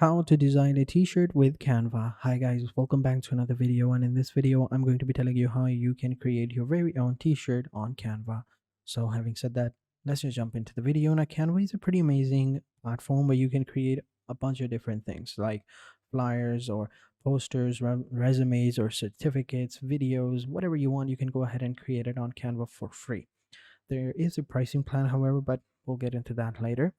How to design a t-shirt with Canva. Hi guys, welcome back to another video, and in this video I'm going to be telling you how you can create your very own t-shirt on Canva. So having said that, let's just jump into the video. Now Canva is a pretty amazing platform where you can create a bunch of different things like flyers or posters, resumes or certificates, videos, whatever you want. You can go ahead and create it on Canva for free. There is a pricing plan, however, but we'll get into that later.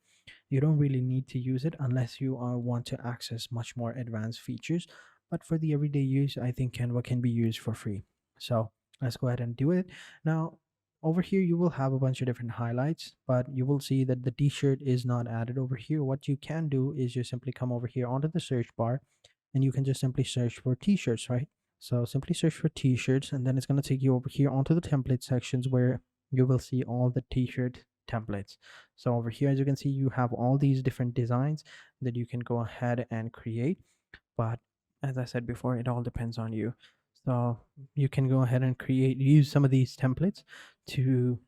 You don't really need to use it unless you want to access much more advanced features. But for the everyday use, I think Canva can be used for free. So let's go ahead and do it. Now, over here, you will have a bunch of different highlights, but you will see that the t-shirt is not added over here. What you can do is just simply come over here onto the search bar and you can just simply search for t-shirts, right? So simply search for t-shirts and then it's going to take you over here onto the template sections where you will see all the t-shirt templates. So over here, as you can see, you have all these different designs that you can go ahead and create. But as I said before, it all depends on you. So you can go ahead and use some of these templates to,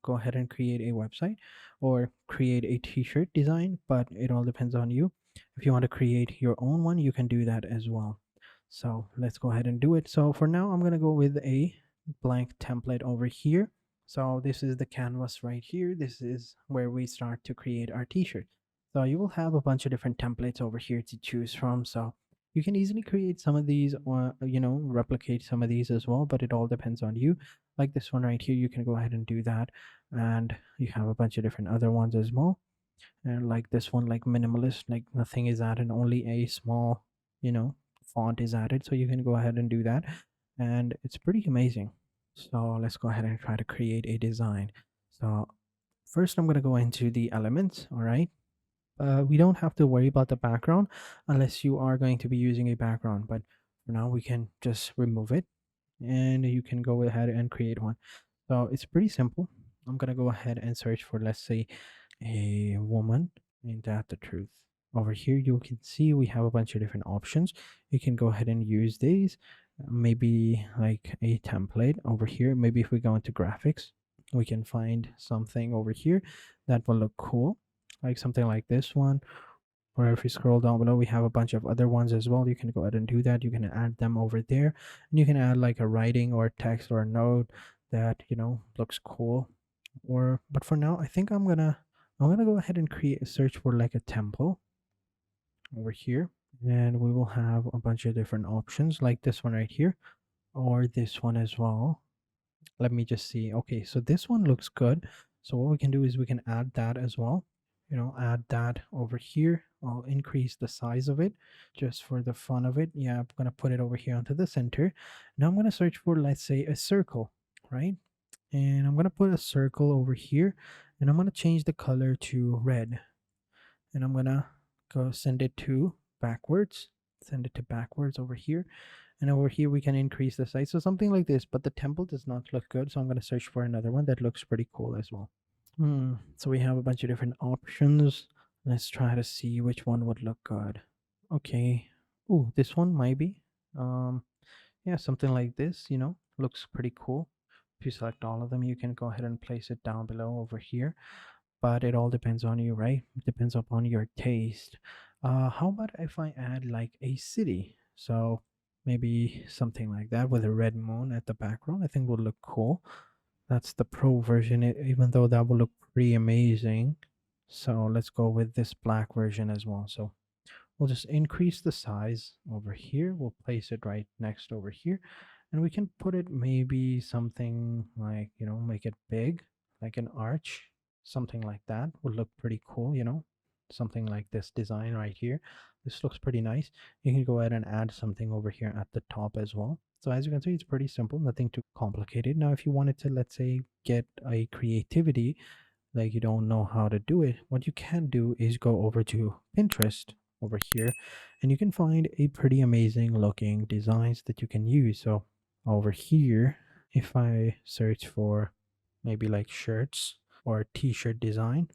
go ahead and create a website or create a t-shirt design, but it all depends on you. If you want to create your own one, you can do that as well. So let's go ahead and do it. So for now, I'm going to go with a blank template over here. So this is the canvas right here. This is where we start to create our t-shirt. So you will have a bunch of different templates over here to choose from. So you can easily create some of these or, replicate some of these as well, but it all depends on you. Like this one right here, you can go ahead and do that. And you have a bunch of different other ones as well. And like this one, like minimalist, like nothing is added, only a small, font is added. So you can go ahead and do that. And it's pretty amazing. So let's go ahead and try to create a design. So first I'm going to go into the elements. All right. We don't have to worry about the background unless you are going to be using a background. But for now, we can just remove it and you can go ahead and create one. So it's pretty simple. I'm going to go ahead and search for, let's say, a woman. Ain't that the truth? Over here, you can see we have a bunch of different options. You can go ahead and use these. Maybe like a template over here. Maybe if we go into graphics, we can find something over here that will look cool, like something like this one. Or if you scroll down below, we have a bunch of other ones as well. You can go ahead and do that. You can add them over there, and you can add like a writing or text or a note that looks cool. Or but for now, I think I'm gonna go ahead and create a search for like a temple over here, and we will have a bunch of different options like this one right here or this one as well. Let me just see. Okay, so this one looks good. So what we can do is we can add that as well. Add that over here. I'll increase the size of it just for the fun of it. Yeah, I'm gonna put it over here onto the center. Now I'm gonna search for, let's say, a circle, right? And I'm gonna put a circle over here, and I'm gonna change the color to red, and I'm gonna go send it to backwards. Send it to backwards over here, and over here we can increase the size, so something like this. But the temple does not look good, so I'm going to search for another one that looks pretty cool as well. So we have a bunch of different options. Let's try to see which one would look good. Okay. Oh, this one might be. Yeah, something like this, looks pretty cool. If you select all of them, you can go ahead and place it down below over here, but it all depends on you, right? It depends upon your taste. How about if I add like a city? So maybe something like that with a red moon at the background, I think would look cool. That's the pro version, even though that will look pretty amazing. So let's go with this black version as well. So we'll just increase the size over here. We'll place it right next over here, and we can put it maybe something like, make it big, like an arch, something like that would look pretty cool, something like this design right here. This looks pretty nice. You can go ahead and add something over here at the top as well. So as you can see, it's pretty simple, nothing too complicated. Now, if you wanted to, let's say, get a creativity, like you don't know how to do it, what you can do is go over to Pinterest over here, and you can find a pretty amazing looking designs that you can use. So over here, if I search for maybe like shirts or t-shirt design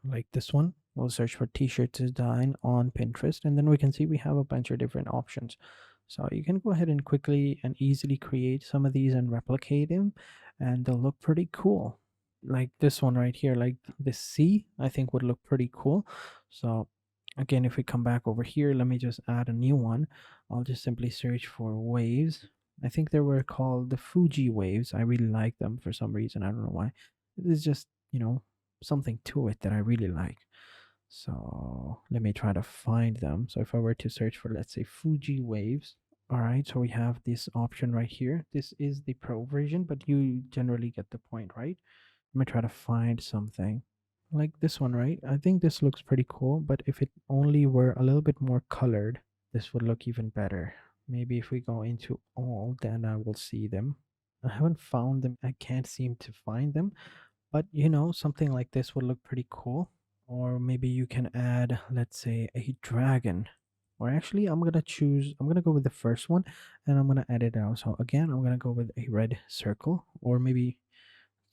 like this one, we'll search for t-shirt design on Pinterest, and then we can see we have a bunch of different options. So you can go ahead and quickly and easily create some of these and replicate them, and they'll look pretty cool. Like this one right here, like the C, I think would look pretty cool. So Again, if we come back over here, let me just add a new one. I'll just simply search for waves. I think they were called the Fuji waves. I really like them for some reason. I don't know why. There's just, something to it that I really like. So let me try to find them. So if I were to search for, let's say, Fuji waves. All right, so we have this option right here. This is the pro version, but you generally get the point, right? Let me try to find something like this one, right? I think this looks pretty cool, but if it only were a little bit more colored, this would look even better. Maybe if we go into all, then I will see them. I haven't found them. I can't seem to find them, but something like this would look pretty cool. Or maybe you can add, let's say, a dragon. Or actually, I'm gonna go with the first one and I'm gonna edit it out. So again, I'm gonna go with a red circle, or maybe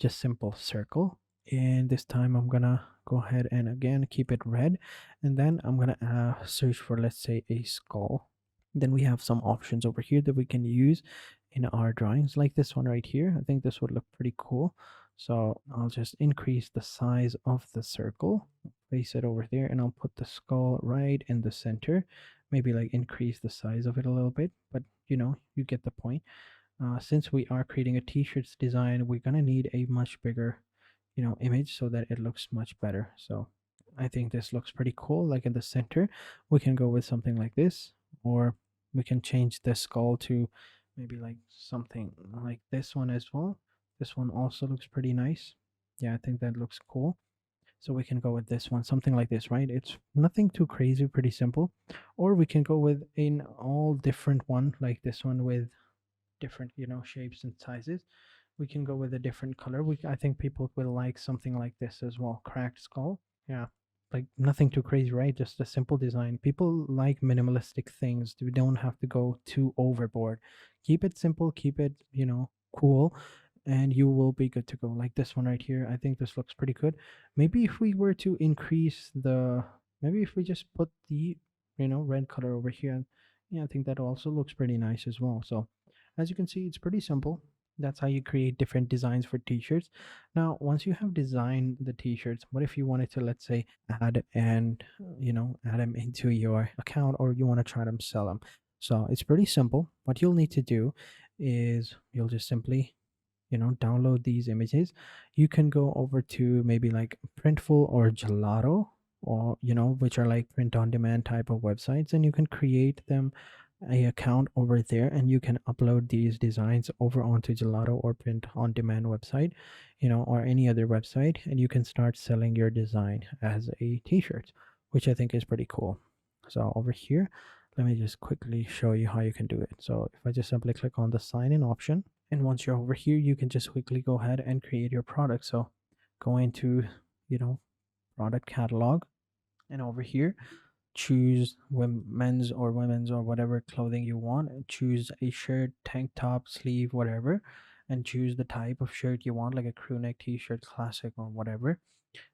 just simple circle. And this time I'm gonna go ahead and again keep it red, and then I'm gonna search for, let's say, a skull. Then we have some options over here that we can use in our drawings, like this one right here. I think this would look pretty cool. So I'll just increase the size of the circle, place it over there, and I'll put the skull right in the center. Maybe like increase the size of it a little bit, but you get the point. Since we are creating a t-shirts design, we're gonna need a much bigger image so that it looks much better. So I think this looks pretty cool. Like in the center, we can go with something like this, or we can change the skull to maybe like something like this one as well. This one also looks pretty nice. Yeah, I think that looks cool. So we can go with this one, something like this, right? It's nothing too crazy, pretty simple. Or we can go with an all different one like this one with different shapes and sizes. We can go with a different color. I think people will like something like this as well, cracked skull. Yeah, like nothing too crazy, right? Just a simple design. People like minimalistic things. We don't have to go too overboard. Keep it simple, keep it cool, and you will be good to go. Like this one right here, I think this looks pretty good. Maybe if we were to increase the, maybe if we just put the red color over here, yeah, I think that also looks pretty nice as well. So as you can see, it's pretty simple. That's how you create different designs for t-shirts. Now, once you have designed the t-shirts, what if you wanted to, let's say, add and add them into your account, or you want to try them, sell them? So it's pretty simple. What you'll need to do is you'll just simply download these images. You can go over to maybe like Printful or Gelato, or which are like print on demand type of websites, and you can create them a account over there, and you can upload these designs over onto Gelato or print on demand website, or any other website, and you can start selling your design as a t-shirt, which I think is pretty cool. So over here, let me just quickly show you how you can do it. So if I just simply click on the sign in option, and once you're over here, you can just quickly go ahead and create your product. So go into product catalog, and over here choose men's or women's or whatever clothing you want, and choose a shirt, tank top, sleeve, whatever, and choose the type of shirt you want, like a crew neck t-shirt, classic, or whatever.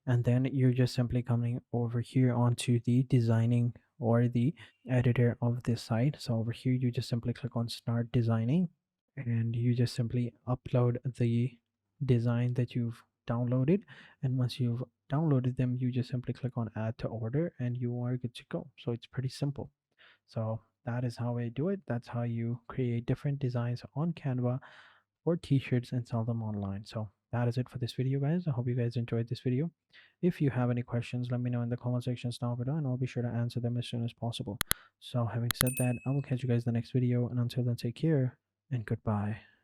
And then you're just simply coming over here onto the designing or the editor of this site. So over here you just simply click on start designing, and you just simply upload the design that you've downloaded. And once you've downloaded them, you just simply click on add to order, and you are good to go. So it's pretty simple. So that is how I do it. That's how you create different designs on Canva or t-shirts and sell them online. So that is it for this video, guys. I hope you guys enjoyed this video. If you have any questions, let me know in the comment sections down below, and I'll be sure to answer them as soon as possible. So having said that, I will catch you guys in the next video, and until then, take care and goodbye.